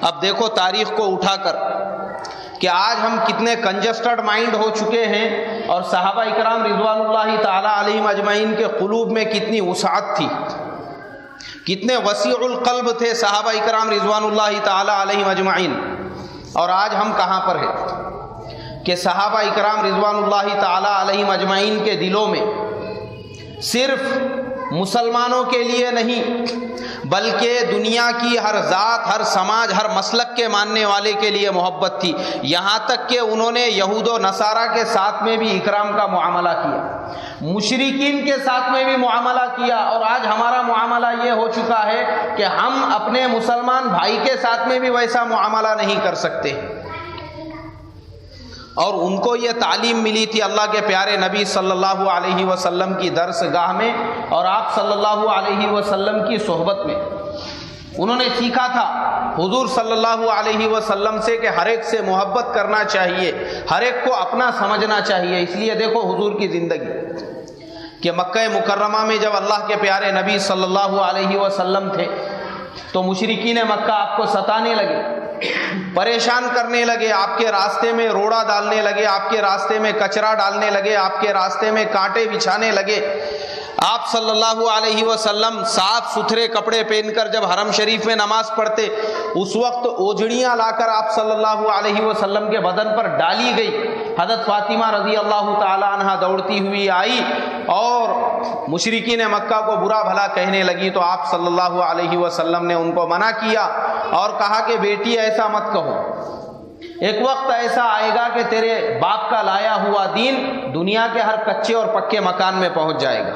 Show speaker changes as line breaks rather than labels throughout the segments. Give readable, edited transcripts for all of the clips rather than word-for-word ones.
اب دیکھو تاریخ کو اٹھا کر کہ آج ہم کتنے کنجسٹڈ مائنڈ ہو چکے ہیں، اور صحابہ اکرام رضوان اللہ تعالی علیہم اجمعین کے قلوب میں کتنی وسعت تھی، کتنے وسیع القلب تھے صحابہ اکرام رضوان اللہ تعالی علیہم اجمعین، اور آج ہم کہاں پر ہیں کہ صحابہ اکرام رضوان اللہ تعالی علیہم اجمعین کے دلوں میں صرف مسلمانوں کے لیے نہیں بلکہ دنیا کی ہر ذات، ہر سماج، ہر مسلک کے ماننے والے کے لیے محبت تھی، یہاں تک کہ انہوں نے یہود و نصارہ کے ساتھ میں بھی اکرام کا معاملہ کیا، مشرکین کے ساتھ میں بھی معاملہ کیا، اور آج ہمارا معاملہ یہ ہو چکا ہے کہ ہم اپنے مسلمان بھائی کے ساتھ میں بھی ویسا معاملہ نہیں کر سکتے۔ اور ان کو یہ تعلیم ملی تھی اللہ کے پیارے نبی صلی اللہ علیہ وسلم کی درس گاہ میں اور آپ صلی اللہ علیہ وسلم کی صحبت میں۔ انہوں نے سیکھا تھا حضور صلی اللہ علیہ وسلم سے کہ ہر ایک سے محبت کرنا چاہیے، ہر ایک کو اپنا سمجھنا چاہیے۔ اس لیے دیکھو حضور کی زندگی کہ مکہ مکرمہ میں جب اللہ کے پیارے نبی صلی اللہ علیہ وسلم تھے تو مشرکین مکہ آپ کو ستانے لگے، پریشان کرنے لگے، آپ کے راستے میں روڑا ڈالنے لگے، آپ کے راستے میں کچرا ڈالنے لگے، آپ کے راستے میں کانٹے بچھانے لگے۔ آپ صلی اللہ علیہ وسلم صاف ستھرے کپڑے پہن کر جب حرم شریف میں نماز پڑھتے، اس وقت اوجڑیاں لا کر آپ صلی اللہ علیہ وسلم کے بدن پر ڈالی گئی۔ حضرت فاطمہ رضی اللہ تعالی عنہا دوڑتی ہوئی آئی اور مشرکین مکہ کو برا بھلا کہنے لگی، تو آپ صلی اللہ علیہ وسلم نے ان کو منع کیا اور کہا کہ بیٹی ایسا مت کہو، ایک وقت ایسا آئے گا کہ تیرے باپ کا لایا ہوا دین دنیا کے ہر کچے اور پکے مکان میں پہنچ جائے گا۔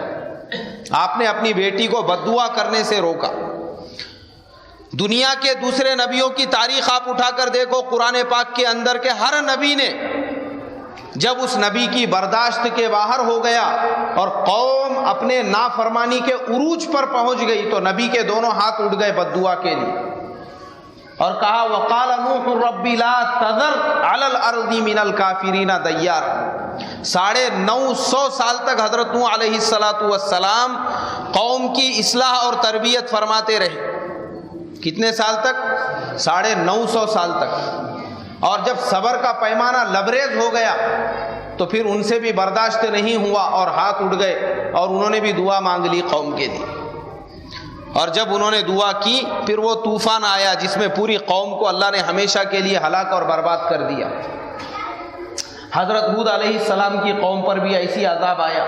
آپ نے اپنی بیٹی کو بددعا کرنے سے روکا۔ دنیا کے دوسرے نبیوں کی تاریخ آپ اٹھا کر دیکھو قرآن پاک کے اندر کہ ہر نبی نے جب اس نبی کی برداشت کے باہر ہو گیا اور قوم اپنے نافرمانی کے عروج پر پہنچ گئی تو نبی کے دونوں ہاتھ اٹھ گئے بددعا کے لیے اور کہا وقال نوح رب لا تذر علی الارض من الکافرین دیار۔ 950 سال تک حضرت نوح علیہ السلام قوم کی اصلاح اور تربیت فرماتے رہے۔ کتنے سال تک؟ 950 سال تک۔ اور جب صبر کا پیمانہ لبریز ہو گیا تو پھر ان سے بھی برداشت نہیں ہوا اور ہاتھ اٹھ گئے اور انہوں نے بھی دعا مانگ لی قوم کے لیے۔ اور جب انہوں نے دعا کی پھر وہ طوفان آیا جس میں پوری قوم کو اللہ نے ہمیشہ کے لیے ہلاک اور برباد کر دیا۔ حضرت ہود علیہ السلام کی قوم پر بھی ایسی عذاب آیا،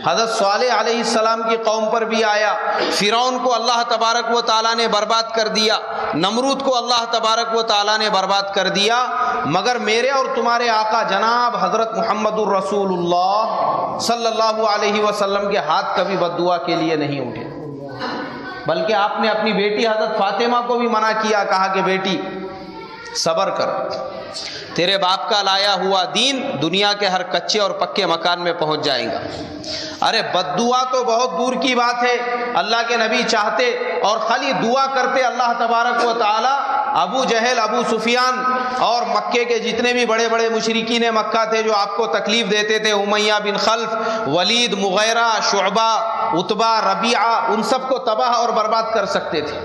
حضرت صالح علیہ السلام کی قوم پر بھی آیا، فرعون کو اللہ تبارک و تعالیٰ نے برباد کر دیا، نمرود کو اللہ تبارک و تعالیٰ نے برباد کر دیا، مگر میرے اور تمہارے آقا جناب حضرت محمد الرسول اللہ صلی اللہ علیہ وسلم کے ہاتھ کبھی بددعا کے لیے نہیں اٹھے، بلکہ آپ نے اپنی بیٹی حضرت فاطمہ کو بھی منع کیا، کہا کہ بیٹی صبر کر، تیرے باپ کا لایا ہوا دین دنیا کے ہر کچے اور پکے مکان میں پہنچ جائے گا۔ ارے بددعا تو بہت دور کی بات ہے، اللہ کے نبی چاہتے اور خالی دعا کرتے اللہ تبارک و تعالی ابو جہل، ابو سفیان اور مکے کے جتنے بھی بڑے بڑے مشرکین مکہ تھے جو آپ کو تکلیف دیتے تھے، امیہ بن خلف، ولید، مغیرہ، شعبہ، عتبہ، ربیعہ، ان سب کو تباہ اور برباد کر سکتے تھے،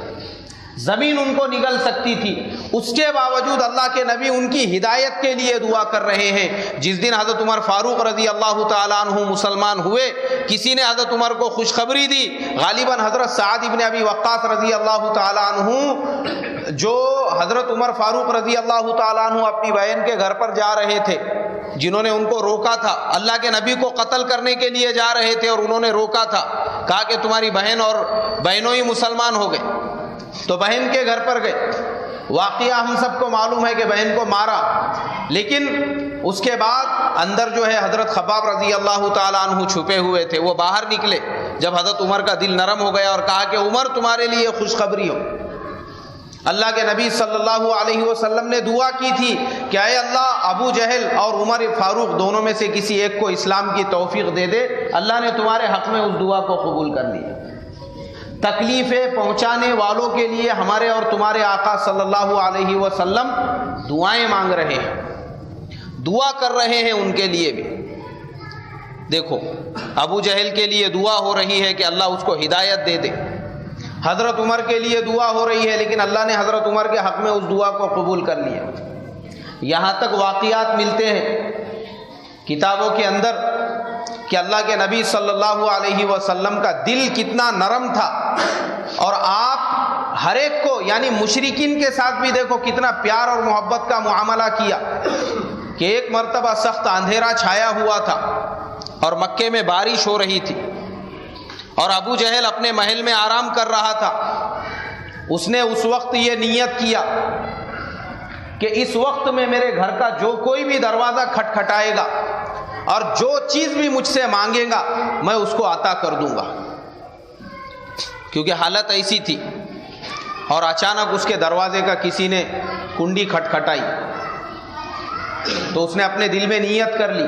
زمین ان کو نگل سکتی تھی۔ اس کے باوجود اللہ کے نبی ان کی ہدایت کے لیے دعا کر رہے ہیں۔ جس دن حضرت عمر فاروق رضی اللہ تعالیٰ عنہ مسلمان ہوئے، کسی نے حضرت عمر کو خوشخبری دی، غالباً حضرت سعد ابن ابی وقاص رضی اللہ تعالیٰ عنہ جو حضرت عمر فاروق رضی اللہ تعالیٰ عنہ اپنی بہن کے گھر پر جا رہے تھے، جنہوں نے ان کو روکا تھا، اللہ کے نبی کو قتل کرنے کے لیے جا رہے تھے اور انہوں نے روکا تھا، کہا کہ تمہاری بہن اور بہنوں ہی مسلمان ہو گئے، تو بہن کے گھر پر گئے۔ واقعہ ہم سب کو معلوم ہے کہ بہن کو مارا، لیکن اس کے بعد اندر جو ہے حضرت خباب رضی اللہ تعالیٰ عنہ چھپے ہوئے تھے، وہ باہر نکلے جب حضرت عمر کا دل نرم ہو گیا اور کہا کہ عمر تمہارے لیے خوشخبری ہو۔ اللہ کے نبی صلی اللہ علیہ وسلم نے دعا کی تھی کہ اے اللہ ابو جہل اور عمر فاروق دونوں میں سے کسی ایک کو اسلام کی توفیق دے دے۔ اللہ نے تمہارے حق میں اس دعا کو قبول کر لیا۔ تکلیفیں پہنچانے والوں کے لیے ہمارے اور تمہارے آقا صلی اللہ علیہ وسلم دعائیں مانگ رہے ہیں، دعا کر رہے ہیں ان کے لیے بھی۔ دیکھو ابو جہل کے لیے دعا ہو رہی ہے کہ اللہ اس کو ہدایت دے دے، حضرت عمر کے لیے دعا ہو رہی ہے لیکن اللہ نے حضرت عمر کے حق میں اس دعا کو قبول کر لیا۔ یہاں تک واقعات ملتے ہیں کتابوں کے اندر کہ اللہ کے نبی صلی اللہ علیہ وسلم کا دل کتنا نرم تھا، اور آپ ہر ایک کو یعنی مشرکین کے ساتھ بھی دیکھو کتنا پیار اور محبت کا معاملہ کیا کہ ایک مرتبہ سخت اندھیرا چھایا ہوا تھا اور مکے میں بارش ہو رہی تھی اور ابو جہل اپنے محل میں آرام کر رہا تھا۔ اس نے اس وقت یہ نیت کیا کہ اس وقت میں میرے گھر کا جو کوئی بھی دروازہ کھٹکھٹائے گا اور جو چیز بھی مجھ سے مانگے گا میں اس کو عطا کر دوں گا، کیونکہ حالت ایسی تھی۔ اور اچانک اس کے دروازے کا کسی نے کنڈی کھٹکھٹائی تو اس نے اپنے دل میں نیت کر لی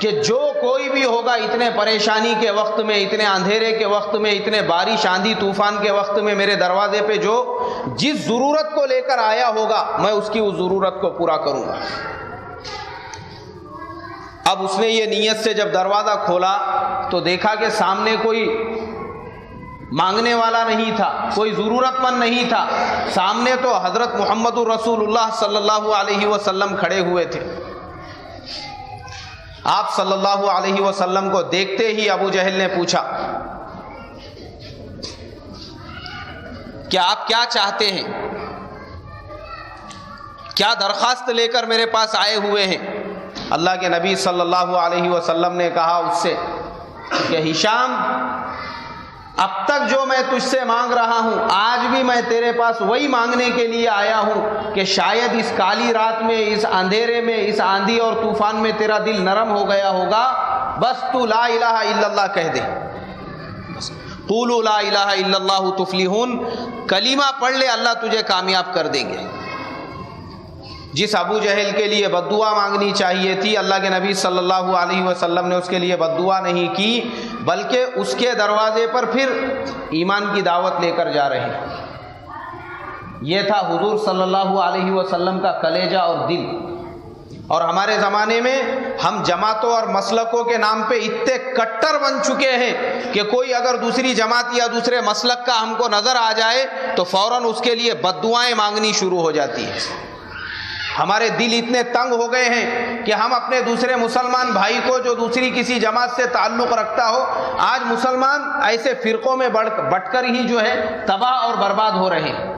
کہ جو کوئی بھی ہوگا اتنے پریشانی کے وقت میں، اتنے اندھیرے کے وقت میں، اتنے بارش آندھی طوفان کے وقت میں میرے دروازے پہ جو جس ضرورت کو لے کر آیا ہوگا میں اس کی اس ضرورت کو پورا کروں گا۔ اب اس نے یہ نیت سے جب دروازہ کھولا تو دیکھا کہ سامنے کوئی مانگنے والا نہیں تھا، کوئی ضرورت مند نہیں تھا، سامنے تو حضرت محمد رسول اللہ صلی اللہ علیہ وسلم کھڑے ہوئے تھے۔ آپ صلی اللہ علیہ وسلم کو دیکھتے ہی ابو جہل نے پوچھا کہ آپ کیا چاہتے ہیں، کیا درخواست لے کر میرے پاس آئے ہوئے ہیں؟ اللہ کے نبی صلی اللہ علیہ وسلم نے کہا اس سے کہ ہشام، اب تک جو میں تجھ سے مانگ رہا ہوں آج بھی میں تیرے پاس وہی مانگنے کے لیے آیا ہوں کہ شاید اس کالی رات میں، اس اندھیرے میں، اس آندھی اور طوفان میں تیرا دل نرم ہو گیا ہوگا، بس تو لا الہ الا اللہ کہہ دے، قولوا لا الہ الا اللہ تفلحون، کلمہ پڑھ لے، اللہ تجھے کامیاب کر دیں گے۔ جس ابو جہل کے لیے بد دعا مانگنی چاہیے تھی، اللہ کے نبی صلی اللہ علیہ وسلم نے اس کے لیے بد دعا نہیں کی بلکہ اس کے دروازے پر پھر ایمان کی دعوت لے کر جا رہے ہیں۔ یہ تھا حضور صلی اللہ علیہ وسلم کا کلیجہ اور دل۔ اور ہمارے زمانے میں ہم جماعتوں اور مسلکوں کے نام پہ اتنے کٹر بن چکے ہیں کہ کوئی اگر دوسری جماعت یا دوسرے مسلک کا ہم کو نظر آ جائے تو فوراً اس کے لیے بد دعائیں مانگنی شروع ہو جاتی ہیں۔ ہمارے دل اتنے تنگ ہو گئے ہیں کہ ہم اپنے دوسرے مسلمان بھائی کو جو دوسری کسی جماعت سے تعلق رکھتا ہو، آج مسلمان ایسے فرقوں میں بٹ کر ہی جو ہے تباہ اور برباد ہو رہے ہیں۔